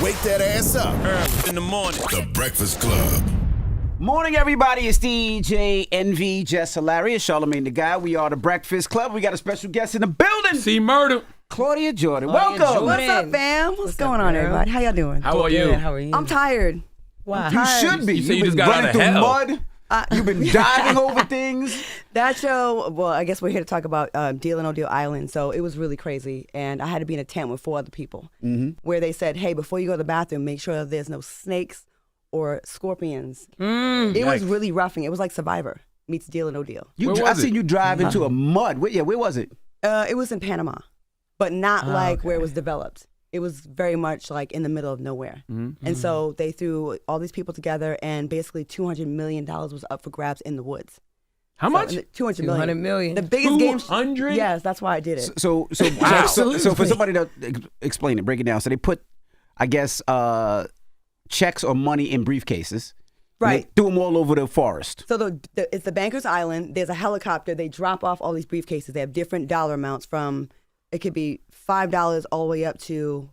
Wake that ass up. Early in the morning. The Breakfast Club. Morning, everybody. It's DJ NV, Jess Hilarious, Charlemagne the Guy. We are the Breakfast Club. We got a special guest in the building. See murder. Claudia Jordan. Claudia Welcome. Jordan. What's up, fam? What's going on, everybody? How y'all doing? How are you? How are you? I'm tired. Wow. You should be. You say you You've just been got running out through of hell. mud. You've been diving over things. That show, well, I guess we're here to talk about Deal or No Deal Island. So it was really crazy. And I had to be in a tent with 4 other people where they said, hey, before you go to the bathroom, make sure there's no snakes or scorpions. It was really roughing. It was like Survivor meets Deal or No Deal. I seen you drive into a mud. Where was it? It was in Panama, but not where it was developed. It was very much like in the middle of nowhere. And so they threw all these people together, and basically $200 million was up for grabs in the woods. How much? $200 million. The biggest game. 200? Yes, that's why I did it. So for somebody to explain it, break it down. So they put, I guess, checks or money in briefcases. Right. They threw them all over the forest. So it's the Banker's Island. There's a helicopter. They drop off all these briefcases. They have different dollar amounts from, it could be $5 all the way up to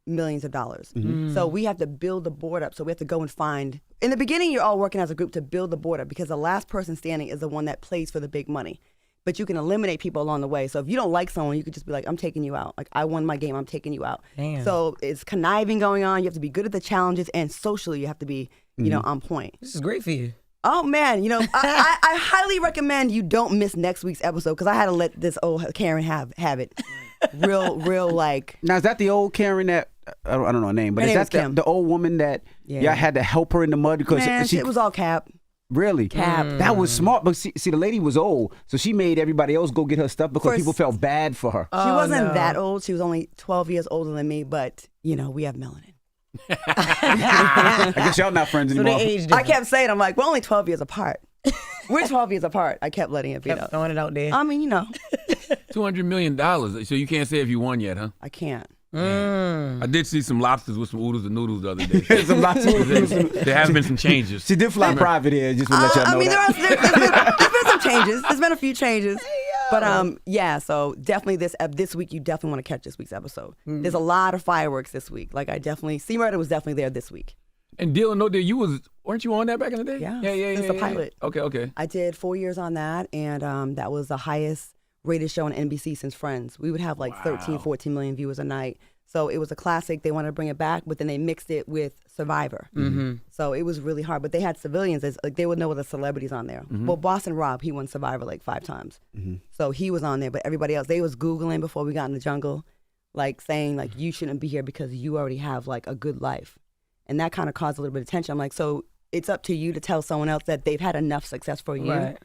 millions of dollars. So we have to build the board up. So we have to go and find, in the beginning, you're all working as a group to build the board up because the last person standing is the one that plays for the big money. But you can eliminate people along the way. So if you don't like someone, you could just be like, I'm taking you out. Like, I won my game, I'm taking you out. Damn. So it's conniving going on. You have to be good at the challenges, and socially you have to be, on point. This is great for you. Oh, man. I highly recommend you don't miss next week's episode because I had to let this old Karen have it. Real like. Now, is that the old Karen that, I don't know her name, but Her is name that was the old woman that Yeah. y'all had to help her in the mud because Man, she it was all Cap. really Cap. That was smart, but see, the lady was old, so she made everybody else go get her stuff because course. people felt bad for her. She wasn't that old. She was only 12 years older than me, but, we have melanin. I guess y'all not friends So anymore. they aged I kept saying, I'm like, we're only 12 years apart. We're 12 years apart. I kept letting it be Kept known. throwing it out there. I mean, $200 million. So you can't say if you won yet, huh? I can't. I did see some lobsters with some oodles and noodles the other day. Some lots of- There have been some changes. She did fly private here, just to let y'all know I mean, that. there's been some changes. There's been a few changes. But yeah, so definitely this week, you definitely want to catch this week's episode. There's a lot of fireworks this week. Like C Murder was definitely there this week. And Deal or No Deal, weren't you on that back in the day? Yeah. Yeah. It's the pilot. Okay. I did 4 years on that, and that was the highest rated show on NBC since Friends. We would have like 13, 14 million viewers a night. So it was a classic. They wanted to bring it back, but then they mixed it with Survivor. So it was really hard. But they had civilians. They would know the celebrities on there. Well, Boston Rob, he won Survivor like 5 times. So he was on there. But everybody else, they was Googling before we got in the jungle, like saying like, you shouldn't be here because you already have like a good life. And that kind of caused a little bit of tension. I'm like, so it's up to you to tell someone else that they've had enough success for you. Right.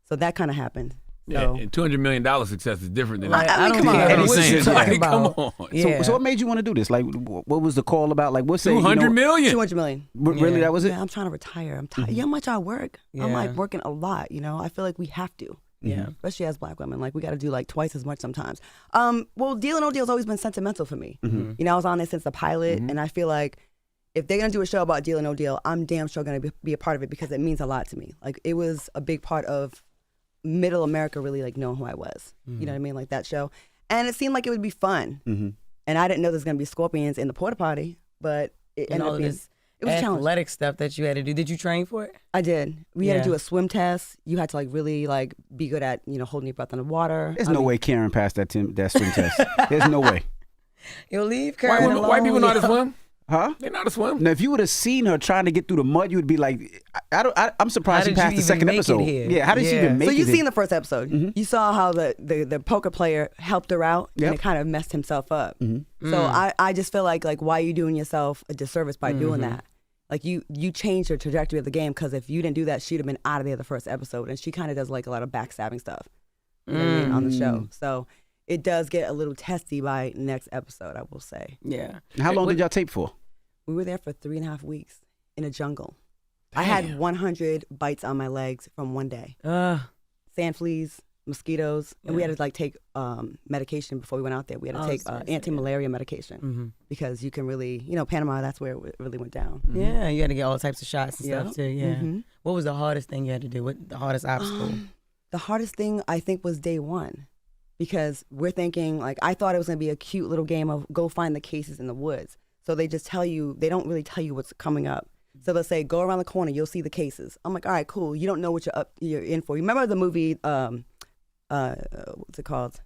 So that kind of happened. Yeah, So. and $200 million success is different than I mean, come don't on. care I'm what saying, you talking like, come about. on. Yeah. So what made you want to do this? Like, what was the call about? Like, what's $200 million. $200 million. Really, that was it? Yeah, I'm trying to retire. I'm tired. You know how much I work? I'm Yeah. like working a lot, I feel like we have to. Yeah. Especially as Black women. Like we got to do like twice as much sometimes. Well, Deal or No Deal has always been sentimental for me. I was on there since the pilot, and I feel like if they're going to do a show about Deal or No Deal, I'm damn sure going to be a part of it because it means a lot to me. Like it was a big part of middle America really like knowing who I was. You know what I mean? Like that show. And it seemed like it would be fun. And I didn't know there's going to be scorpions in the porta potty, but it And ended all up of being, this it was a challenge. athletic stuff that you had to do. Did you train for it? I did. We had Yeah. to do a swim test. You had to like really like be good at, holding your breath underwater. There's no way Karen passed that swim test. There's no way. You'll leave Karen alone. White people know how to swim? Huh? They know how to swim. Now, if you would have seen her trying to get through the mud, you would be like, I'm surprised How she did passed you the even second make it episode. here? Yeah, how did she Yeah. even make So it? you've seen the first episode. You saw how the poker player helped her out Yep. and it kind of messed himself up. So I just feel like why are you doing yourself a disservice by doing that? Like you changed the trajectory of the game because if you didn't do that, she'd have been out of there the first episode. And she kind of does like a lot of backstabbing stuff you know what I mean, on the show. So it does get a little testy by next episode, I will say. Yeah. How long did y'all tape for? We were there for 3.5 weeks in a jungle. I had 100 bites on my legs from one day. Sand fleas, mosquitoes, and we had to like take medication before we went out there. We had to take anti-malaria medication because you can really, Panama, that's where it really went down. Yeah, you had to get all types of shots and Yep. stuff too. Yeah. Mhm. What was the hardest thing you had to do? What the hardest obstacle? The hardest thing I think was day one because we're thinking like I thought it was gonna be a cute little game of go find the cases in the woods. So So they just tell you, they don't really tell you what's coming up. So they'll say, go around the corner, you'll see the cases. I'm like, all right, cool. You don't know what you're in for. You remember the movie, what's it called?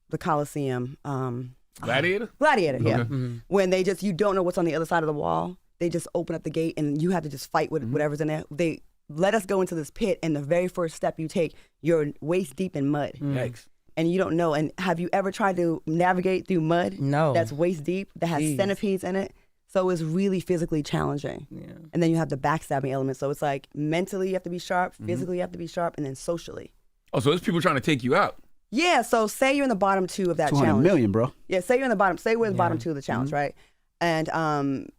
The Coliseum. Gladiator? Gladiator, yeah. Mm-hmm. When they just, you don't know what's on the other side of the wall. They just open up the gate and you have to just fight with whatever's in there. They let us go into this pit, and the very first step you take, you're waist deep in mud. Yikes. And you don't know. And have you ever tried to navigate through mud? No. That's waist deep, that has centipedes in it. So it's really physically challenging. Yeah. And then you have the backstabbing element. So it's like mentally you have to be sharp, physically you have to be sharp, and then socially. Oh, so there's people trying to take you out. Yeah, so say you're in the bottom 2 of that 200 challenge. million, bro. Yeah, say you're in the bottom, say we're in the bottom 2 of the challenge, right? And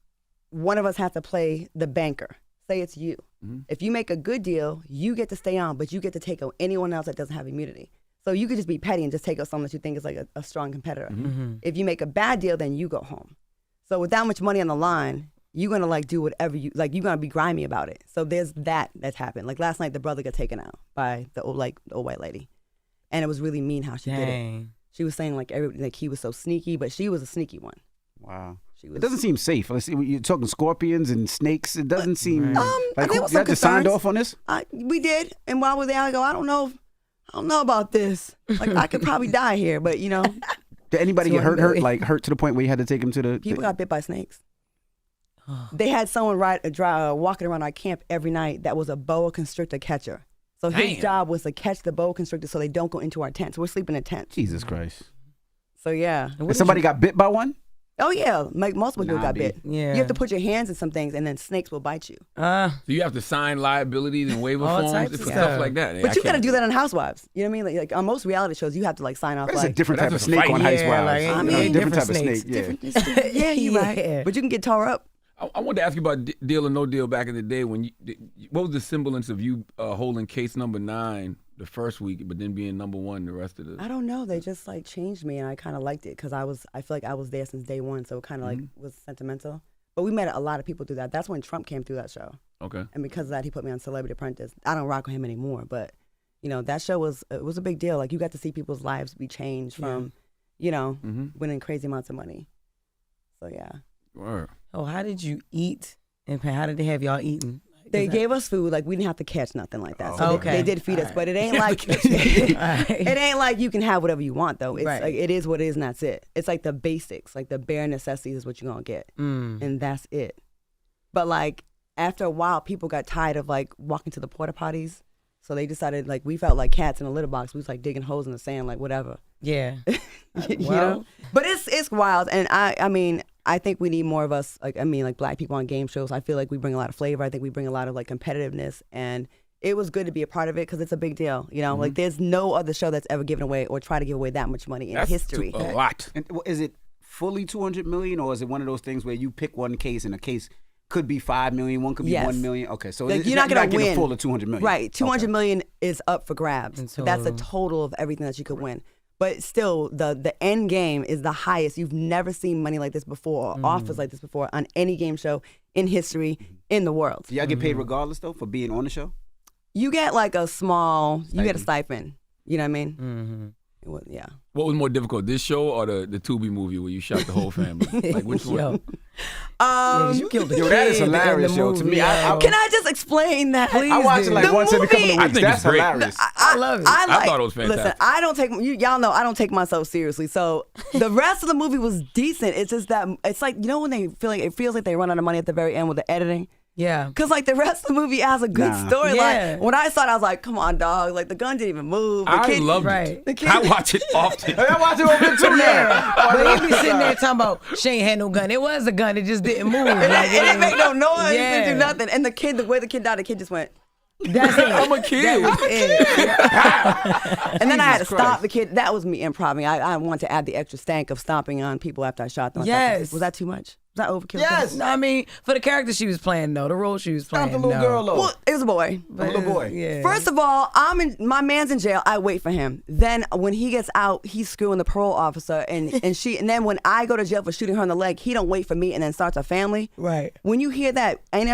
one of us has to play the banker. Say it's you. If you make a good deal, you get to stay on, but you get to take out anyone else that doesn't have immunity. So you could just be petty and just take out someone that you think is like a strong competitor. If you make a bad deal, then you go home. So with that much money on the line, you're gonna like do whatever you like. You're gonna be grimy about it. So there's that's happened. Like last night, the brother got taken out by the old white lady, and it was really mean how she did it. She was saying like he was so sneaky, but she was a sneaky one. Wow. It doesn't seem safe. You're talking scorpions and snakes. It doesn't seem like you just signed off on this. We did, and while we're there, I go, I don't know about this. Like I could probably die here, but you know. Did anybody get hurt to the point where you had to take them to the? People got bit by snakes. They had someone walking around our camp every night that was a boa constrictor catcher. So his job was to catch the boa constrictor so they don't go into our tents. We're sleeping in tents. Jesus Christ. So yeah. And somebody got bit by one? Oh yeah, like multiple people got bit. Yeah. You have to put your hands in some things, and then snakes will bite you. So you have to sign liabilities and waiver forms for stuff like that. But you got to do that on Housewives. You know what I mean? Like on most reality shows, you have to like sign off. That's like a different type of snake on Housewives. Different type of snake. Yeah. Yeah, you're right. But you can get tore up. I wanted to ask you about Deal or No Deal back in the day. What was the semblance of you holding case number 9 the first week, but then being number 1 the rest of the? I don't know. They just like changed me, and I kind of liked it because I feel like I was there since day one, so it kind of like was sentimental. But we met a lot of people through that. That's when Trump came through that show. Okay. And because of that, he put me on Celebrity Apprentice. I don't rock with him anymore, but you know that show was a big deal. Like you got to see people's lives be changed from, winning crazy amounts of money. So yeah. Wow. Oh, how did you eat? And how did they have y'all eating? They gave us food, like we didn't have to catch nothing like that. So okay. they did feed us, but it ain't like it ain't like you can have whatever you want though. It's like it is what it is, and that's it. It's like the basics, like the bare necessities is what you're gonna get, and that's it. But like after a while, people got tired of like walking to the porta potties, so they decided like we felt like cats in a litter box. We was like digging holes in the sand, like whatever. Yeah, you know. But it's wild, and I mean. I think we need more of us, like black people on game shows. I feel like we bring a lot of flavor. I think we bring a lot of like competitiveness, and it was good to be a part of it because it's a big deal. You know, like there's no other show that's ever given away or tried to give away that much money in history. A lot. And is it fully 200 million, or is it one of those things where you pick one case and a case could be 5 million, one could be 1 million? Okay, so like, you're not going to win a full of 200 million. Right, 200 million is up for grabs. That's the total of everything that you could win. But still, the end game is the highest. You've never seen money like this before, or offers like this before on any game show in history in the world. Do y'all get paid regardless, though, for being on the show? You get like a small, you get a stipend. You know what I mean? Mm-hmm. Yeah. What was more difficult, this show or the Tuby movie where you shot the whole family? Like which one? You killed the kid. That is hilarious, yo. To me, can I just explain that? Please, I watch it like once every couple of weeks. I think that's hilarious. I love it. I thought it was fantastic. Listen, I don't take y'all know I don't take myself seriously. So the rest of the movie was decent. It's just that it's like when they feels like they run out of money at the very end with the editing. Yeah. Because, like, the rest of the movie has a good story. Yeah. Like, when I saw it, I was like, come on, dog. Like, the gun didn't even move. I love it. I watch it often. I watch it often, too. Yeah. But he be sitting there talking about, she ain't had no gun. It was a gun. It just didn't move. It didn't make no noise. It didn't do nothing. And the way the kid died, the kid just went. That's it. I'm a kid. And then I had to stop the kid. That was me improvising. I wanted to add the extra stank of stomping on people after I shot them. Yes. Was that too much? Was that overkill? Yes. No, I mean, for the character she was playing, though, the role she was playing. Stomp the little girl, though. Well, it was a boy. A little boy. Yeah. First of all, my man's in jail. I wait for him. Then when he gets out, he's screwing the parole officer, and then when I go to jail for shooting her in the leg, he don't wait for me and then starts a family. Right. When you hear that, aren't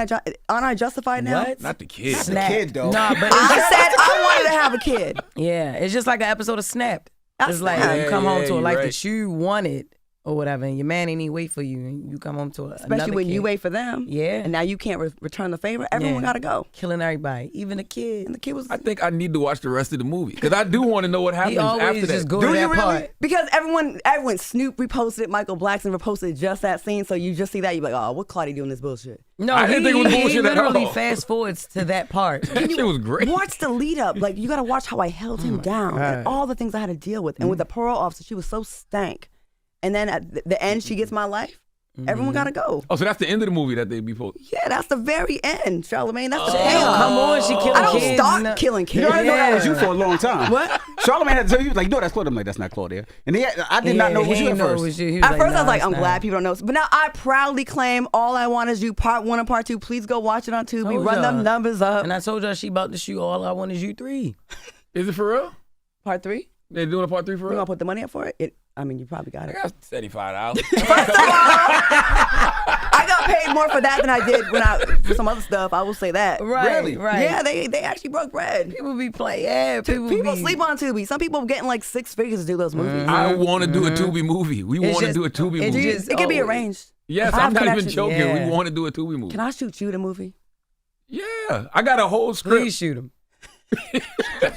I justified now? What? Not the kid. The kid, though. Nah, but I said I wanted to have a kid. yeah, it's just like an episode of Snapped. That's It's like Snapped. you come home to a you're life right. that you wanted, or whatever, and your man ain't even wait for you, and you come home to Especially when you wait for them. Yeah. And now you can't return the favor. Everyone got to go. Killing everybody, even the kid. And the kid was... I think I need to watch the rest of the movie because I do want to know what happens He always after that. just go Do to you that really? part. Because everyone, Snoop reposted, Michael Blackson reposted just that scene, so you just see that, you're like, oh, what Claudia doing this bullshit? No, I didn't think it was bullshit he at literally all. fast forwards to that part. That shit was great. Watch the lead up. Like, you got to watch how I held him down and all the things I had to deal with. And with the parole officer, she was so stank. And then at the end, she gets my life. Everyone got to go. Oh, so that's the end of the movie that they be posting. Yeah, that's the very end, Charlemagne. That's the Damn, payoff. come on, she killing I don't kids. start killing kids. You already know that was you for a long time. What? Charlemagne had to tell you, like, no, that's Claudia. I'm like, that's not Claudia. And I did not know it was you at first. At first, I was like, I'm glad people don't know. But now I proudly claim All I Want Is You, Part 1 and Part 2. Please go watch it on Tuby. Told Run them y'all. numbers up. And I told y'all she about to shoot All I Want Is You 3. Is it for real? Part 3? They doing a part 3 for You real? gonna put the money up for it? I mean, you probably got I it. got $75. I got paid more for that than I did for some other stuff. I will say that. Right, right. Yeah, they actually broke bread. People be playing. Yeah, people be, Sleep on Tuby. Some people getting like 6 figures to do those movies. I want to do a Tuby movie. We It's want to just- do a Tuby it's movie. just- It can be Oh. arranged. Yes, I have I'm not even connections. joking. Yeah. We want to do a Tuby movie. Can I shoot you the movie? Yeah, I got a whole script, Please shoot him.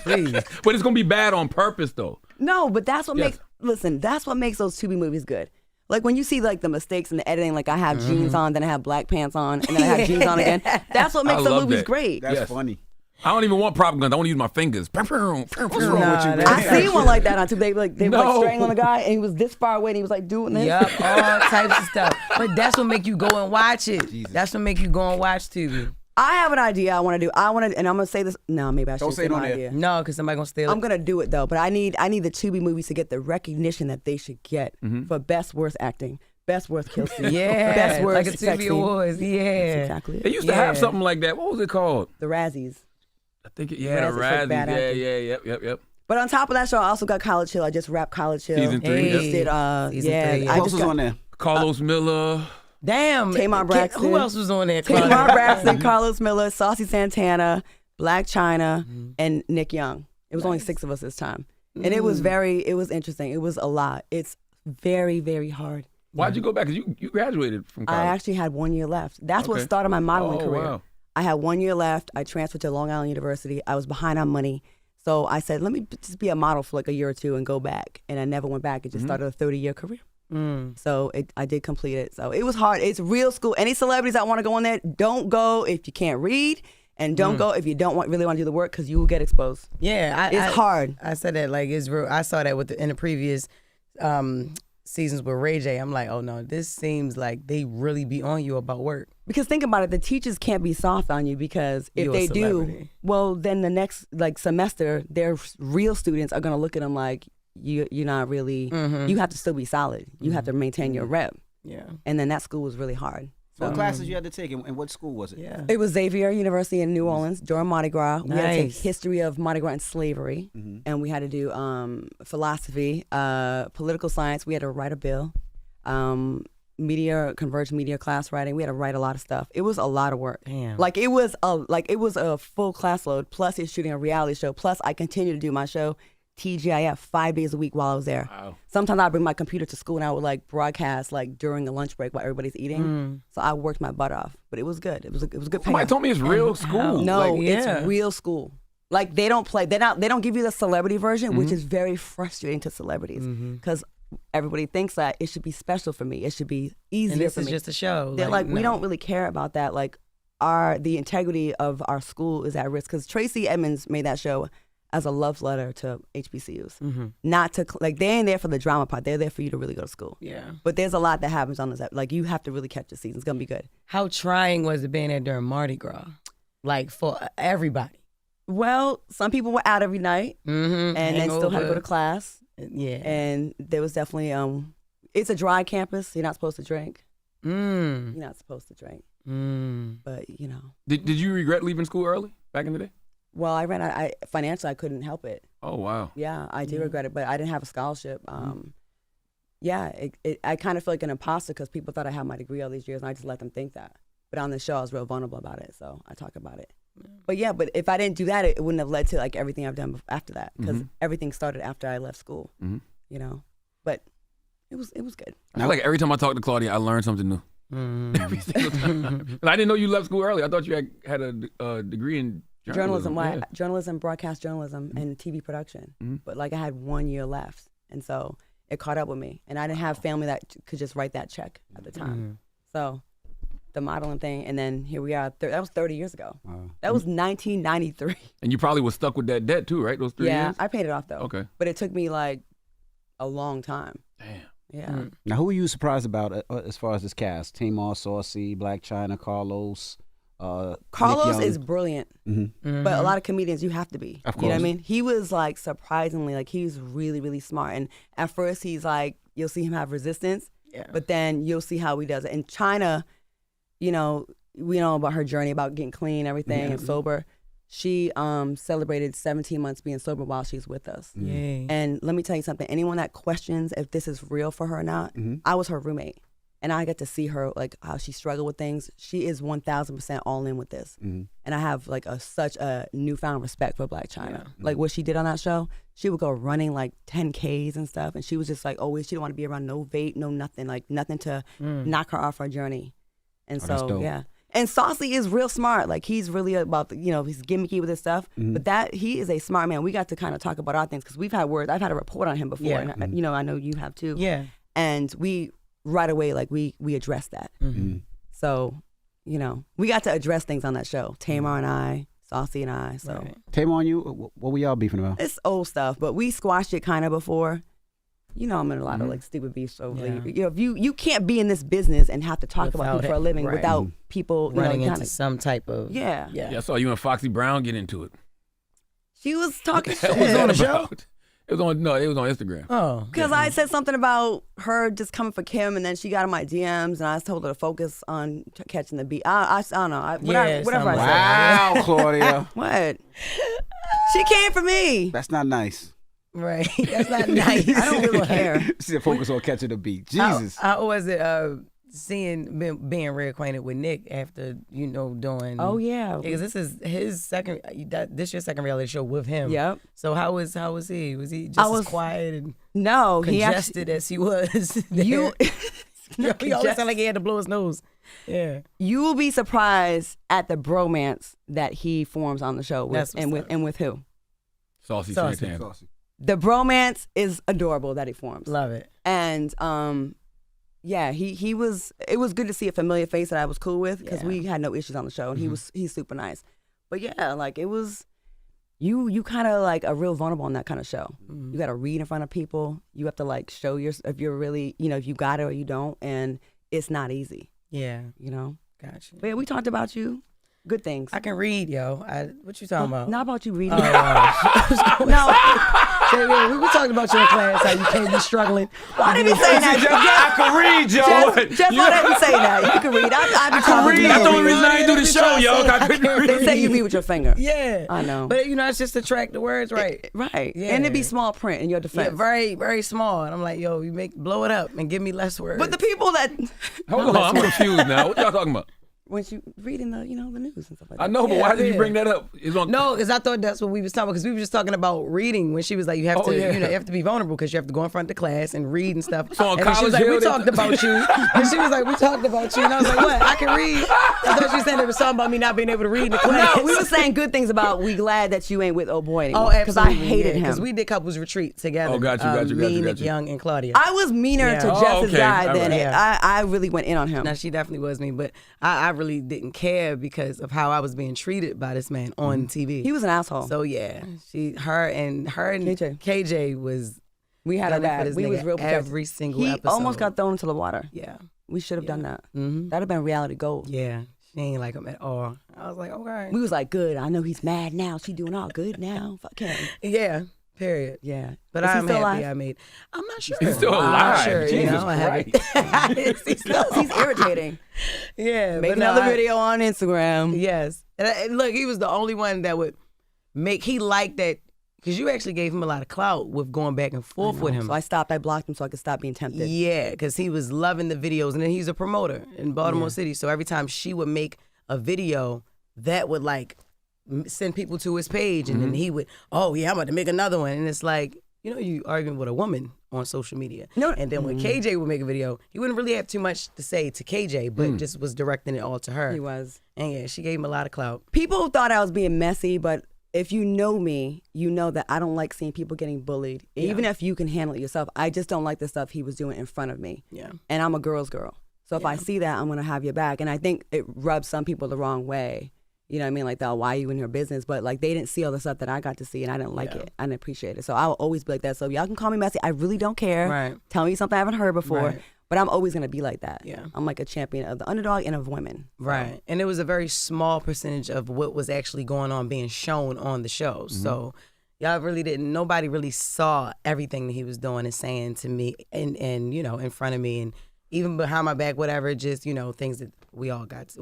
Please. but it's gonna be bad on purpose though. No, but that's what Yes. makes. Listen, that's what makes those Tuby movies good. Like when you see like the mistakes in the editing, like I have jeans on, then I have black pants on, and then I have jeans on again. That's what makes I the love movies that. great. That's Yes. funny. I don't even want prop guns. I want to use my fingers. What's wrong with you, man? I seen one like that on Tuby. They were like No. strangling a guy, and he was this far away, and he was like doing this. Yup, all types of stuff. But that's what make you go and watch it. That's what make you go and watch TV. I have an idea I want to do. And I'm gonna say this. No, maybe I Don't should say say it on my there. idea. No, because somebody gonna steal it. I'm gonna do it though, but I need the Tuby movies to get the recognition that they should get for best worst acting, best worst kill scene, Yeah, best worst like a sex TV scene. awards. Yeah, That's exactly it. They used to have something like that. What was it called? The Razzies. I think the Razzies for Razzies. bad acting. Yep. But on top of that show, I also got College Hill. I just wrapped College Hill. Season 3. Hey. Yep. Just did, Season yeah. 3, yeah. I Who else just was got on there? Carlos Miller. Damn. Tamar Braxton. Who else was on there? Tamar Claudia? Braxton, Carlos Miller, Saucy Santana, Black China, and Nick Young. It was only 6 of us this time. And it was interesting. It was a lot. It's very, very hard. Why'd you go back? Because you graduated from college. I actually had 1 year left. That's what Okay. started my modeling career. Wow. I had 1 year left. I transferred to Long Island University. I was behind on money. So I said, let me just be a model for like a year or two and go back. And I never went back. It just started a 30-year career. So I did complete it. So it was hard. It's real school. Any celebrities that want to go in there, don't go if you can't read. And don't go if you don't really want to do the work because you will get exposed. Yeah, It's hard. I said that like it's real. I saw that in the previous seasons with Ray J. I'm like, oh no, this seems like they really be on you about work. Because think about it, the teachers can't be soft on you because if You're a they do, celebrity. well, then the next semester, their real students are going to look at them like you're not really. You have to still be solid. You have to maintain your rep. Yeah. And then that school was really hard. What classes you had to take, and what school was it? Yeah. It was Xavier University in New Orleans during Mardi Gras. We had to take Nice. history of Mardi Gras and slavery, and we had to do philosophy, political science. We had to write a bill, converged media class writing. We had to write a lot of stuff. It was a lot of work. Damn. Like it was a full class load. Plus, it's shooting a reality show. Plus, I continued to do my show. TGIF 5 days a week while I was there. Wow. Sometimes I'd bring my computer to school and I would like broadcast like during the lunch break while everybody's eating. So I worked my butt off, but it was good. It was a good Somebody payoff. told me it's real school. No, Like, yeah. it's real school. Like they don't play. They don't give you the celebrity version, which is very frustrating to celebrities because everybody thinks that it should be special for me. It should be easier And this for is me. just a show. They're like, we no. don't really care about that. Like the integrity of our school is at risk because Tracy Edmonds made that show as a love letter to HBCUs. Not to, like, they ain't there for the drama part. They're there for you to really go to school. Yeah. But there's a lot that happens on this. Like, you have to really catch the season. It's going to be good. How trying was it being there during Mardi Gras? Like for everybody. Well, some people were out every night and then still had to go to class. Yeah. And there was definitely, it's a dry campus. You're not supposed to drink. You're not supposed to drink. But, you know. Did you regret leaving school early back in the day? Well, I financially, I couldn't help it. Oh, wow. Yeah, I do regret it, but I didn't have a scholarship. Yeah, I kind of feel like an imposter because people thought I had my degree all these years, and I just let them think that. But on the show, I was real vulnerable about it, so I talk about it. But yeah, but if I didn't do that, it wouldn't have led to like everything I've done after that because everything started after I left school. You know, but It was good. I feel like every time I talk to Claudia, I learn something new. Every single time. And I didn't know you left school early. I thought you had a degree in journalism. Journalism, journalism, broadcast journalism, and TV production. But like I had 1 year left, and so it caught up with me. And I didn't have family that could just write that check at the time. So the modeling thing, and then here we are. That was 30 years ago. That was 1993. And you probably was stuck with that debt too, right? Those 3 years? Yeah, I paid it off though. Okay. But it took me like a long time. Damn. Yeah. Now, who were you surprised about as far as this cast? Tamar, Saucy, Black China, Carlos. Carlos is brilliant, but a lot of comedians you have to be. Of course. You know what I mean? He was like surprisingly, like he's really, really smart. And at first he's like, you'll see him have resistance, but then you'll see how he does it. In China, you know, we know about her journey about getting clean, everything, and sober. She celebrated 17 months being sober while she's with us. Yay. And let me tell you something. Anyone that questions if this is real for her or not, I was her roommate. And I get to see her, like, how she struggled with things. She is 1,000% all in with this. And I have, like, such a newfound respect for Black China. Like, what she did on that show, she would go running, like, 10Ks and stuff. And she was just, like, always, she didn't want to be around no vape, no nothing. Like, nothing to knock her off her journey. And that's so, dope. yeah. And Saucy is real smart. Like, he's really about, he's gimmicky with his stuff. But he is a smart man. We got to kind of talk about our things because we've had words. I've had a report on him before. Yeah. And, I know you have too. Yeah. And we, right away, like, we addressed that. So, we got to address things on that show. Tamar and I, Saucy and I. So Tamar and you, what were y'all beefing about? it's old stuff, but we squashed it kind of before. I'm in a lot of like stupid beefs over. If you can't be in this business and have to talk about people for a living without people running into kinda, some type of yeah. I saw you and Foxy Brown get into it. She was talking shit. It was on the show. It was on Instagram. Oh, Because I said something about her just coming for Kim, and then she got in my DMs, and I told her to focus on catching the beat. I don't know. Whatever I said. Wow, Claudia. What? She came for me. That's not nice. right. That's not nice. I don't really care. She said focus on catching the beat. Jesus. How was it being reacquainted with Nick after doing? Oh yeah. Because this is his second. This your second reality show with him. Yep. So how was he? Was he just as quiet and No, congested as he was? You. He always sounded like he had to blow his nose. Yeah. You will be surprised at the bromance that he forms on the show That's with what's and with who. Saucy Saucy. Santana. The bromance is adorable that he forms. Love it. And he was. It was good to see a familiar face that I was cool with because we had no issues on the show, and he's super nice. But yeah, like it was. You kind of like are real vulnerable on that kind of show. You got to read in front of people. You have to like show if you're really if you got it or you don't, and it's not easy. Yeah. Gotcha. Gotcha. But yeah, we talked about you. Good things. I can read, yo. What you talking about? Not about you reading. No. We were talking about you in class, how you can't be struggling. Why did he say that? I can read, Joe. Jeff, why didn't say that? You can read. I can read. That's the only reason I didn't do the show, yo. I couldn't read. They say you read with your finger. Yeah. I know. But it's just to track the words right. Right. Yeah. And it'd be small print in your defense. Yeah, very, very small. And I'm like, yo, blow it up and give me less words. But the people that Hold on, I'm confused now. What y'all talking about? when you reading the the news and stuff like that. I know, but why did you bring that up? It's on. No, because I thought that's what we was talking about. Because we were just talking about reading when she was like, you have to, you have to be vulnerable because you have to go in front of the class and read and stuff. So on and she was like, College we Hill, talked about you. And she was like, we talked about you. And I was like, what? I can read. I thought she was saying there was something about me not being able to read in the class. No, we were saying good things about. We glad that you ain't with old boy anymore. Oh, absolutely. Because I hated him. Because we did couples retreat together. Oh, got you. Me, Nick Young, and Claudia. I was meaner to Jess's guy than I really went in on him. Now she definitely was mean, but I really didn't care because of how I was being treated by this man on TV. He was an asshole. So yeah, her and KJ was. We had a bad. We was real protective. every single he episode. almost got thrown into the water. Yeah, we should have done that. Mm-hmm. That'd have been reality gold. Yeah, she ain't like him at all. I was like, okay. We was like, good. I know he's mad now. She doing all good now. Fuck him. Yeah. Period. Yeah. But Is he I'm still happy alive? I made. I'm not sure. He's still I'm alive. not sure. Jesus I haven't. He's irritating. Yeah. Make but another no, video on Instagram. Yes. And look, he was the only one that would he liked that, because you actually gave him a lot of clout with going back and forth with him. So I stopped. I blocked him so I could stop being tempted. Yeah, because he was loving the videos. And then he's a promoter in Baltimore City. So every time she would make a video, that would like send people to his page. And then he would, oh yeah, I'm about to make another one. And it's like, you arguing with a woman on social media. No. And then when KJ would make a video, he wouldn't really have too much to say to KJ, but just was directing it all to her. He was. And yeah, she gave him a lot of clout. People thought I was being messy, but if you know me, you know that I don't like seeing people getting bullied. Even if you can handle it yourself, I just don't like the stuff he was doing in front of me. Yeah. And I'm a girl's girl. So if I see that, I'm going to have your back. And I think it rubs some people the wrong way. You know what I mean? Like, why are you in your business? But, like, they didn't see all the stuff that I got to see, and I didn't like it. I didn't appreciate it. So I will always be like that. So y'all can call me messy. I really don't care. Right. Tell me something I haven't heard before. Right. But I'm always going to be like that. Yeah. I'm like a champion of the underdog and of women. Right. And it was a very small percentage of what was actually going on being shown on the show. So y'all really nobody really saw everything that he was doing and saying to me and in front of me and even behind my back, whatever, just, things that we all got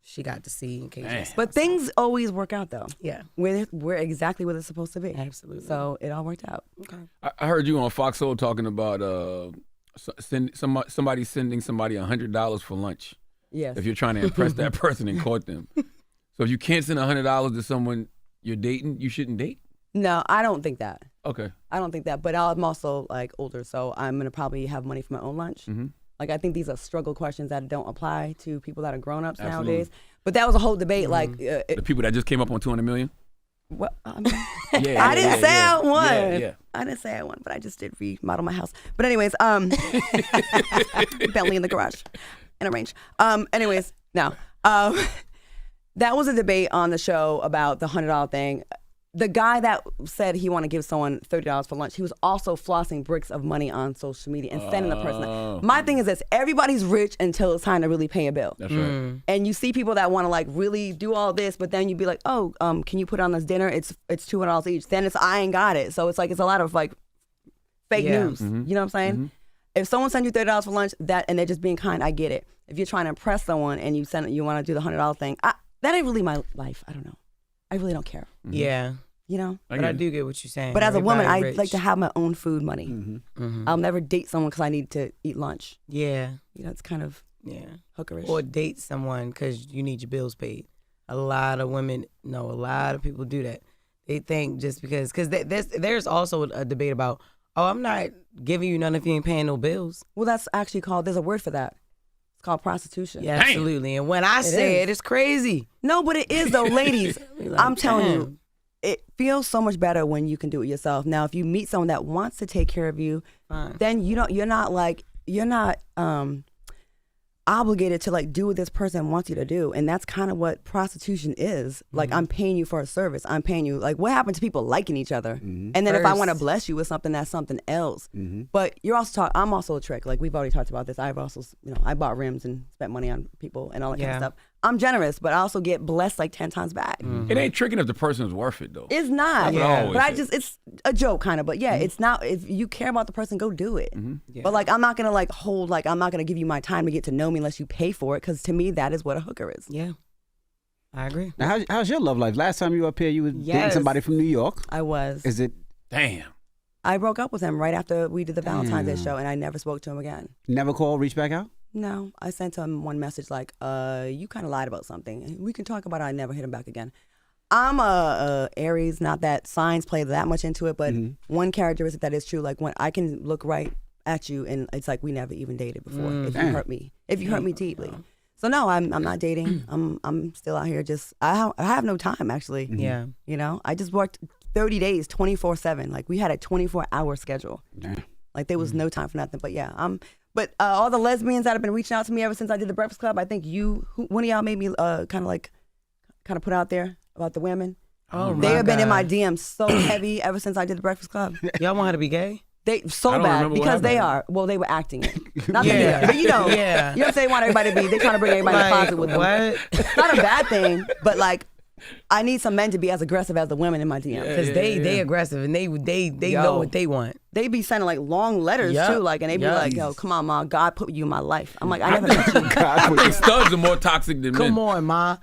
she got to see in case. But things always work out, though. Yeah. We're exactly what it's supposed to be. Absolutely. So it all worked out. Okay. I heard you on Fox Soul talking about somebody sending somebody $100 for lunch. Yes. If you're trying to impress that person and court them. So if you can't send $100 to someone you're dating, you shouldn't date? No, I don't think that. Okay. I don't think that. But I'm also, like, older, so I'm going to probably have money for my own lunch. Mm-hmm. Like, I think these are struggle questions that don't apply to people that are grown-ups Absolutely. nowadays. But that was a whole debate. Like, The people that just came up on 200 million? what, Yeah, I didn't say I won. Yeah. I didn't say I won, but I just did remodel my house. But anyways, Bentley in the garage in a range. Anyways, no. That was a debate on the show about the $100 thing. The guy that said he wanted to give someone $30 for lunch, he was also flossing bricks of money on social media and sending the person. My thing is this: everybody's rich until it's time to really pay a bill. That's right. And you see people that want to like really do all this, but then you'd be like, oh, can you put on this dinner? It's $200 each. Then it's I ain't got it. So it's like it's a lot of like fake news. You know what I'm saying? If someone sends you $30 for lunch, and they're just being kind, I get it. If you're trying to impress someone and you want to do the $100 thing, that ain't really my life. I don't know. I really don't care. Yeah. You know? But I do get what you're saying. But as a woman, I Everybody like rich. to have my own food money. I'll never date someone because I need to eat lunch. Yeah. You know, it's kind of hookerish. Or date someone because you need your bills paid. A lot of women, a lot of people do that. They think just because there's also a debate about, I'm not giving you none if you ain't paying no bills. Well, that's actually there's a word for that. It's called prostitution. Yeah, absolutely. And when I say it's crazy. No, but it is though, ladies. Like, I'm telling damn. you, it feels so much better when you can do it yourself. Now, if you meet someone that wants to take care of you, then you're not obligated to like do what this person wants you to do. And that's kind of what prostitution is. Like, I'm paying you for a service. I'm paying you. Like, what happened to people liking each other? And then if I want to bless you with something, that's something else. But you're also I'm also a trick. Like, we've already talked about this. I've also, I bought rims and spent money on people and all that kind of stuff. I'm generous, but I also get blessed like 10 times back. It ain't tricking if the person is worth it, though. It's not. That's what I always But say. it's a joke kind of. But yeah, it's not. If you care about the person, go do it. But like, I'm not going to like hold, like, I'm not going to give you my time to get to know me unless you pay for it. Because to me, that is what a hooker is. Yeah. I agree. Now, how's your love life? Last time you were up here, you was dating somebody from New York. I was. Is it Damn. I broke up with him right after we did the Valentine's Day show, and I never spoke to him again. never call, reach back out? No, I sent him one message like, you kind of lied about something. We can talk about it. I never hit him back again. I'm a Aries, not that signs play that much into it, but one characteristic that is true, like when I can look right at you and it's like we never even dated before. If you hurt me, deeply. So no, I'm not dating. I'm still out here. Just I have no time actually. Yeah. You know, I just worked 30 days, 24/7. Like we had a 24-hour schedule. Like there was no time for nothing. But yeah, But all the lesbians that have been reaching out to me ever since I did the Breakfast Club, I think one of y'all made me kind of put out there about the women. Oh, they have been in my God. DMs so heavy ever since I did the Breakfast Club. Y'all want her to be gay? They so I don't bad remember what because they happened. are. Well, they were acting it. Not Yeah. that but you know Yeah. what I'm saying? They want everybody to be. They trying to bring everybody in the closet with them. What? It's not a bad thing, but like I need some men to be as aggressive as the women in my DMs. Because they aggressive and they know what they want. They be sending like long letters Yup. too, like, and they be Yup. like, "Yo, come on, ma, God put you in my life." I'm like, I never met you. I think studs are more toxic than men. Come on, ma.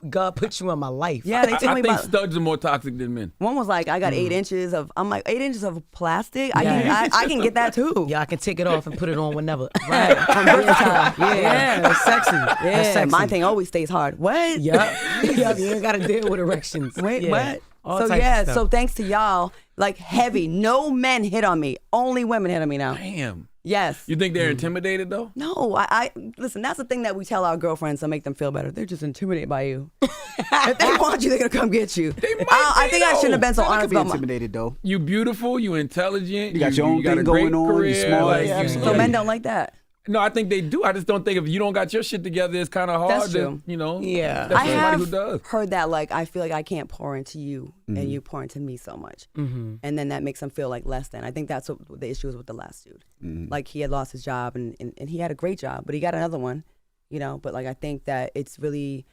God put you in my life. Yeah, they told I me think about. studs are more toxic than men. One was like, I got 8 inches of. I'm like, 8 inches of plastic. Yeah. I can get that too. Yeah, I can take it off and put it on whenever. Right. I'm versatile. Yeah, that's sexy. That's Yeah, sexy. my thing always stays hard. What? Yep. You ain't got to deal with erections. Wait, Yeah. what? All So types yeah, of stuff. so thanks to y'all, like heavy. No men hit on me. Only women hit on me now. Damn. Yes. You think they're intimidated though? No, I listen. That's the thing that we tell our girlfriends to make them feel better. They're just intimidated by you. If they want you, they're gonna come get you. They might I be, think I shouldn't have been so I could honest be about my. intimidated though. You beautiful, you intelligent, You got your own got thing a great going on, you career, smart. like, Yeah, you- absolutely. So men don't like that. No, I think they do. I just don't think if you don't got your shit together, it's kind of hard That's to, true. you know. Yeah. That's I somebody have who does. heard that like I feel like I can't pour into you and you pour into me so much, and then that makes them feel like less than. I think that's what the issue was with the last dude. Like he had lost his job and he had a great job, but he got another one, you know. But like I think that it's really.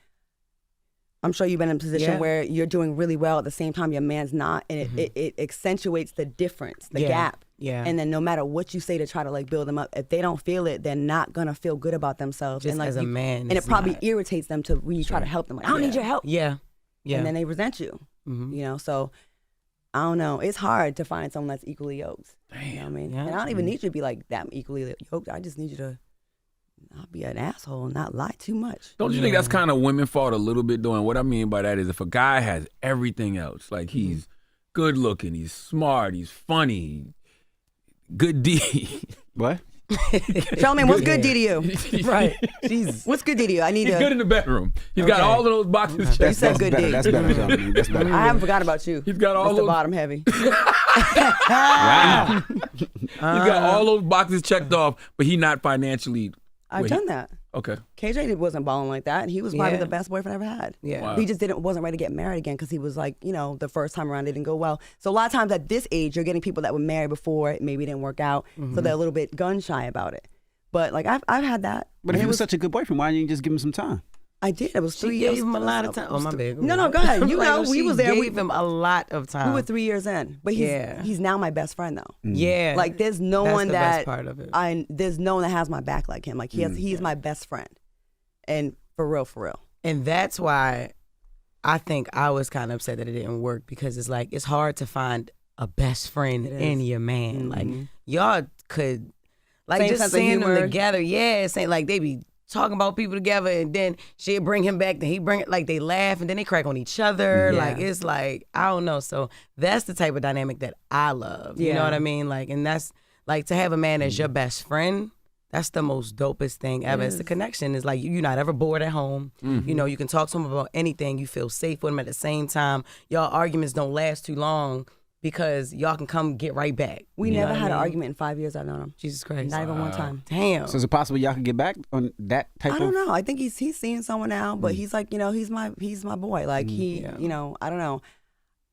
I'm sure you've been in a position where you're doing really well at the same time your man's not, and it accentuates the difference, the gap. Yeah. And then no matter what you say to try to like build them up, if they don't feel it, they're not gonna feel good about themselves. Just and like as a man, and it it's probably not. irritates them to when you try to help them. Like I don't need your help. Yeah. Yeah. And then they resent you. You know, so I don't know. It's hard to find someone that's equally yoked. Damn. You know what I mean? Yeah. And I don't even need you to be like that equally yoked. I just need you to not be an asshole and not lie too much. Don't you think that's kind of women fault a little bit though? And what I mean by that is if a guy has everything else, like he's good looking, he's smart, he's funny, good D. What? Charlemagne, what's good D to you? Right. Jesus. What's good D to you? I need He's to. good in the bedroom. He's got Okay. all of those boxes You checked. said That's good better. D. That's better. Charlemagne. That's better. I haven't forgotten about you. He's got all That's the those. bottom heavy. Wow. He's got all those boxes checked off, but he not financially. I've Wait, done that. Okay. KJ wasn't balling like that. He was probably Yeah. the best boyfriend I ever had. Yeah. Wow. He just wasn't ready to get married again because he was like, you know, the first time around it didn't go well. So a lot of times at this age, you're getting people that were married before, it maybe didn't work out, so they're a little bit gun shy about it. But like I've had that. But And if it he was such a good boyfriend, why didn't you just give him some time? I did. It was 3 She years. gave him a lot of time. Oh, my bad. No, go ahead. You Like, know, we she was there. We gave him a lot of time. were 3 years in, but he's now my best friend though. Yeah. Like there's no That's one the that best part of it. there's no one that has my back like him. Like he's my best friend, and for real. And that's why I think I was kind of upset that it didn't work, because it's like it's hard to find a best friend in your man. Like y'all could like Same just sense of seeing them humor. together. Yeah, saying like they be talking about people together, and then she'd bring him back, then he bring it, like they laugh and then they crack on each other. Yeah. Like it's like I don't know. So that's the type of dynamic that I love. You know Yeah. what I mean? Like, and that's like to have a man as your best friend. That's the most dopest thing ever. It's the connection. It's like you're not ever bored at home. You know, you can talk to him about anything. You feel safe with him at the same time. Y'all arguments don't last too long because y'all can come get right back. We You know never what I had an mean? argument in 5 years I've known him. Jesus Christ. Not even one time. Damn. So is it possible y'all can get back on that type I of? don't know. I think he's seeing someone now, but he's like, you know, he's my boy. Like you know, I don't know.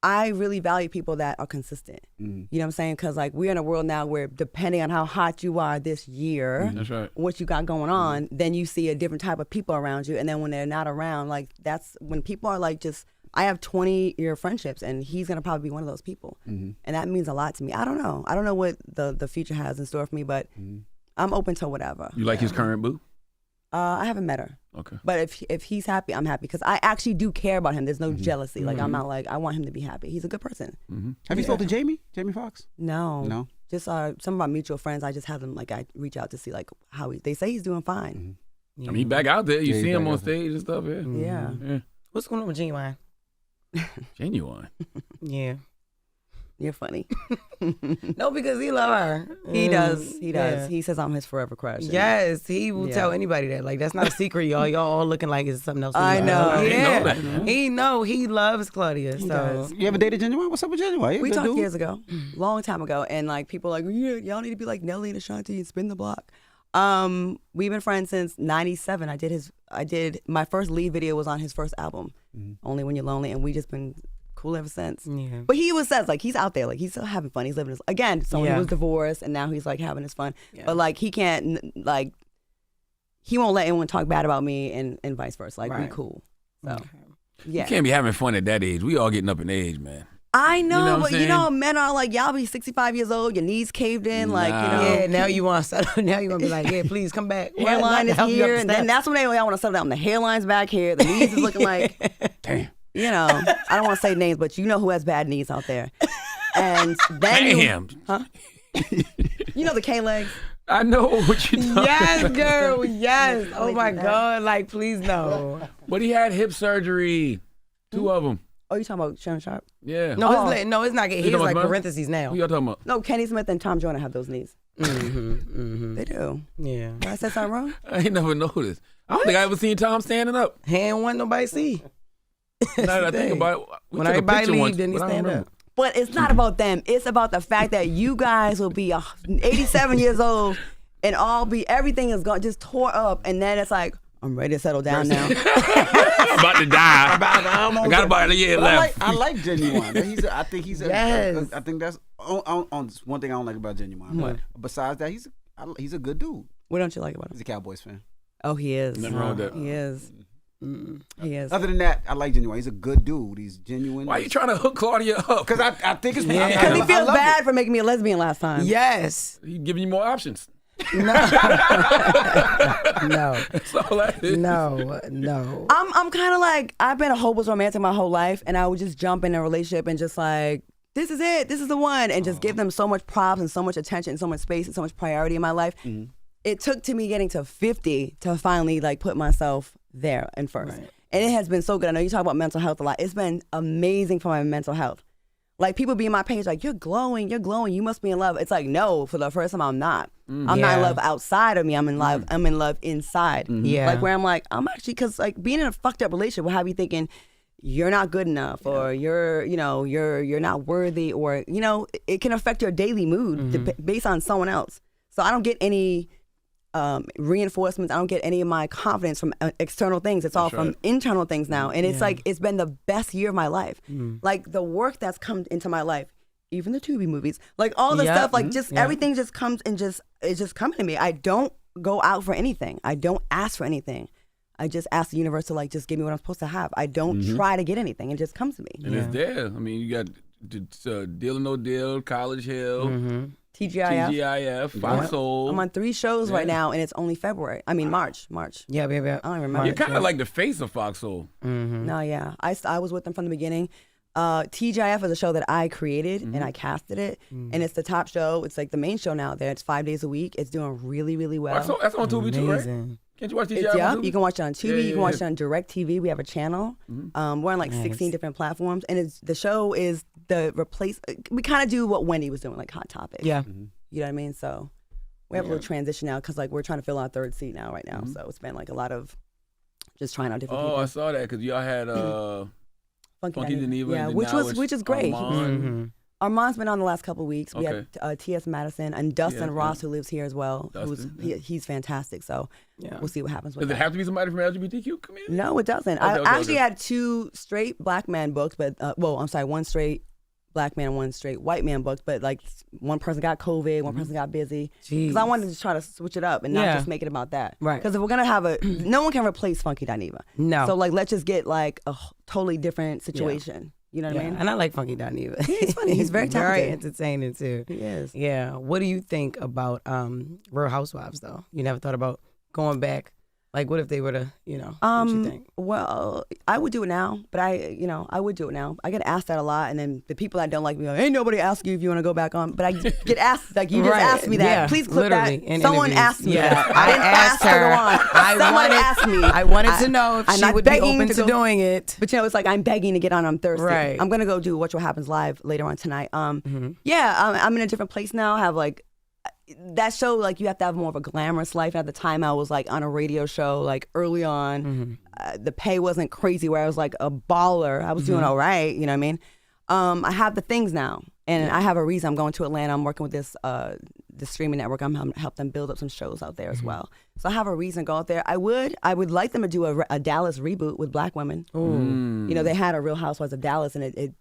I really value people that are consistent. You know what I'm saying? Because like we're in a world now where depending on how hot you are this year, That's right. what you got going on, then you see a different type of people around you. And then when they're not around, like that's when people are like just, I have 20-year friendships and he's going to probably be one of those people. And that means a lot to me. I don't know. I don't know what the future has in store for me, but I'm open to whatever. You like his current boo? I haven't met her. Okay. But if he's happy, I'm happy because I actually do care about him. There's no jealousy. Like I'm not like I want him to be happy. He's a good person. Have you spoken to Jamie Foxx? No, No? Just some of our mutual friends. I just have them like I reach out to see like how they say he's doing fine. I mean, he back out there. You Yeah, see he him back on out there. stage and stuff. Yeah. Yeah, What's going on with Genuine? Genuine. Yeah. you're funny. No, because he love her. He does. He does. Yeah. He says I'm his forever crush. and- Yes, he will Yeah. tell anybody that. Like that's not a secret, y'all. Y'all all looking like it's something else. I know. I didn't Yeah, know that, man. he loves Claudia. So does. You ever dated Genuine? What's up with Genuine? We Good talked dude. years ago, long time ago, and like people like y'all need to be like Nelly and Ashanti and spin the block. We've been friends since '97. I did my first lead video was on his first album, Only When You're Lonely, and we just been cool ever since. Yeah. But he always says like he's out there, like he's still having fun. He's living his again. So he Yeah. was divorced, and now he's like having his fun. Yeah. But like he can't like he won't let anyone talk bad about me, and vice versa. Like we Right. cool. So You yeah. can't be having fun at that age. We all getting up in age, man. I know, You know what but I'm you know, saying? men are like, y'all be 65 years old, your knees caved in, like, you Nah. know. yeah, now you want to settle. Now you gonna be like, yeah, please come back. Hairline is Help you up here, the and then steps. that's when y'all want to settle down. The hairline's back here, the knees is looking like, Damn. you know, I don't want to say names, but you know who has bad knees out there. And then Damn. you know the K-legs. I know what you're talking Yes, about. girl. Yes. Oh Like my that. God. Like, please no. But he had hip surgery. 2 of them. Oh, you talking about Shannon Sharp? Yeah. No, it's not. He's talking like about? parentheses now. Who y'all talking about? No, Kenny Smith and Tom Joyner have those knees. Mm-hmm. They do. Yeah. Did I say something wrong? I ain't never noticed. I don't think I ever seen Tom standing up. He ain't want nobody to see. Now that I think about it, we When took a everybody picture leave, once, then he but I don't stand remember. up. But it's not about them. It's about the fact that you guys will be 87 years old and everything is gone, just tore up. And then it's like, I'm ready to settle down now. I'm about to die. I got about a year left. I like Genuine. I think he's a. Yes. I think that's on one thing I don't like about Genuine. But besides that, he's a good dude. What don't you like about him? He's a Cowboys fan. Oh, he is. Nothing wrong with that. He is. He is. Other than that, I like Genuine. He's a good dude. He's genuine. Why are you trying to hook Claudia up? Because I think it's Because he I feels love bad it. for making me a lesbian last time. Yes. He's giving you more options. No. That's all that is. No. I'm kind of like, I've been a hopeless romantic my whole life, and I would just jump in a relationship and just like, this is it, this is the one, and just give them so much props and so much attention and so much space and so much priority in my life. Mm-hmm. It took to me getting to 50 to finally like put myself there in first. Right. And it has been so good. I know you talk about mental health a lot. It's been amazing for my mental health. Like people be on my page like, you're glowing, you must be in love. It's like, no, for the first time I'm not. I'm not in Yeah. love outside of me. I'm in love. I'm in love inside. Yeah. Like where I'm like, I'm actually, because like being in a fucked up relationship will have you thinking you're not good enough, or you're not worthy, or it can affect your daily mood based on someone else. So I don't get any reinforcements. I don't get any of my confidence from external things. It's all from internal things now. And it's like, it's been the best year of my life. Like the work that's come into my life, even the Tuby movies, like all the stuff, like just everything just comes and it's just coming to me. I don't go out for anything. I don't ask for anything. I just ask the universe to like, just give me what I'm supposed to have. I don't try to get anything. It just comes to me. And it's there. I mean, you got Deal or No Deal, College Hill, TGIF. TGIF, Fox Soul. I'm on 3 shows right now, and it's only February. I mean, March. Yeah, baby. I don't even remember. You're kind of like the face of Fox Soul. No, yeah. I was with them from the beginning. TGIF is a show that I created and I casted it, and it's the top show. It's like the main show now. There, it's 5 days a week. It's doing really, really well. That's on Tuby too, right? Amazing. Can't you watch TGIF It's, on Tubi? you can watch it on Tubi. Yeah, You can watch it on DirecTV. We have a channel. We're on like 16 different platforms, and the show is the replace. We kind of do what Wendy was doing, like Hot Topic. Yeah. You know what I mean? So we have a little transition now because like we're trying to fill our 3rd seat now right now. So it's been like a lot of just trying out different people. I saw that because y'all had Funky Geneva. Yeah, and which now was it's great. Armand. Armand's been on the last couple of weeks. We Okay. had T.S. Madison and Dustin Yeah, Ross, who lives here as well. Dustin, He's fantastic. So we'll see what happens with Does it that. have to be somebody from the LGBTQ community? No, it doesn't. I actually had 2 straight black man books, but I'm sorry, 1 straight black man and 1 straight white man booked, but like one person got COVID, one person got busy. Because I wanted to try to switch it up and not just make it about that. Right. Because if we're gonna have no one can replace Funky Dineva. No. So like, let's just get like a totally different situation. You know what I mean? And I like Funky Dineva. He's funny. He's very very talented. entertaining too. He is. Yeah. What do you think about Real Housewives though? You never thought about going back? Like, what if they were to, what you think? Well, I would do it now, but I would do it now. I get asked that a lot, and then the people that don't like me, like, ain't nobody ask you if you want to go back on. But I get asked, like, you just asked me that. Yeah, Please clip that. literally, in Someone interviews. asked me Yeah. that. I didn't ask her to go on. Someone asked me. I wanted to know if I'm she not would be begging open to go- doing it. But it's like I'm begging to get on Thursday. Right. I'm gonna go do What Happens Live later on tonight. Yeah, I'm in a different place now. I have like that show, like you have to have more of a glamorous life. At the time, I was like on a radio show, like early on. The pay wasn't crazy where I was like a baller. I was doing all right, you know what I mean? I have the things now, and I have a reason. I'm going to Atlanta. I'm working with this streaming network. I'm help them build up some shows out there as well. So I have a reason to go out there. I would like them to do a Dallas reboot with black women. They had a Real Housewives of Dallas, and it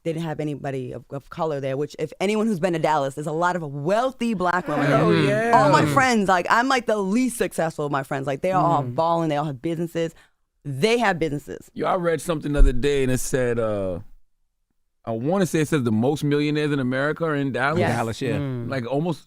didn't have anybody of color there. Which, if anyone who's been to Dallas, there's a lot of wealthy black women. Oh, yeah. All my friends, like I'm like the least successful of my friends. Like they are all balling. They all have businesses. They have businesses. I read something the other day and it said, I want to say it says the most millionaires in America are in Dallas. Yes. Dallas, yeah. Like almost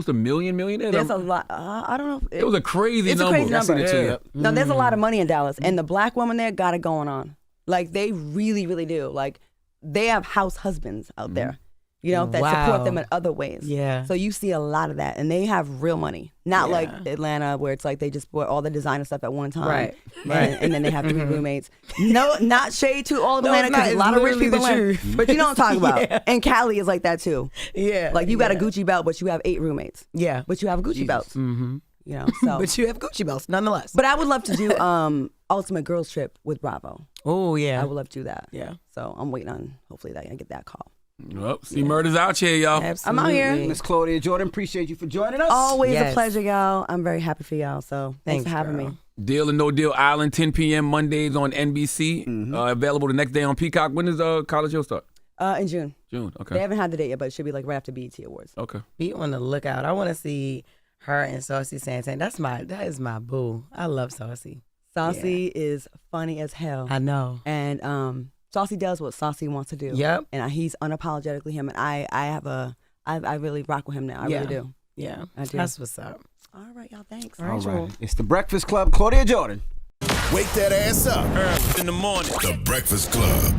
a million millionaires. There's a lot. I don't know. It was a crazy It's number. a crazy number. That's it too, yep. No, there's a lot of money in Dallas, and the black women there got it going on. Like they really, really do. Like they have house husbands out there. you know, that support them in other ways. Yeah. So you see a lot of that, and they have real money, not like Atlanta where it's like they just bought all the designer stuff at one time, Right. And then they have 3 roommates. No, not shade to all of Atlanta because a lot of rich people in Atlanta, but you know what I'm talking about. And Cali is like that too. Yeah. Like you got a Gucci belt, but you have 8 roommates. Yeah. But you have Gucci belts. Mm-hmm. You know, so. But you have Gucci belts nonetheless. But I would love to do Ultimate Girls Trip with Bravo. Oh yeah. I would love to do that. Yeah. So I'm waiting on hopefully that I get that call. Well, Murder's out here, y'all. Absolutely. I'm out here. Miss Claudia Jordan, appreciate you for joining us. Always a pleasure, y'all. I'm very happy for y'all. So thanks for having me. Deal or No Deal Island, 10 p.m. Mondays on NBC. Available the next day on Peacock. When does college show start? In June. June, okay. They haven't had the date yet, but it should be like right after BET Awards. Okay. Be on the lookout. I want to see her and Saucy Santana. That is my boo. I love Saucy. Saucy is funny as hell. I know. And Saucy does what Saucy wants to do. Yep. And he's unapologetically him. And I really rock with him now. I really do. Yeah. I do. That's what's up. All right, y'all. Thanks. All right. It's The Breakfast Club. Claudia Jordan. Wake that ass up. Early in the morning. The Breakfast Club.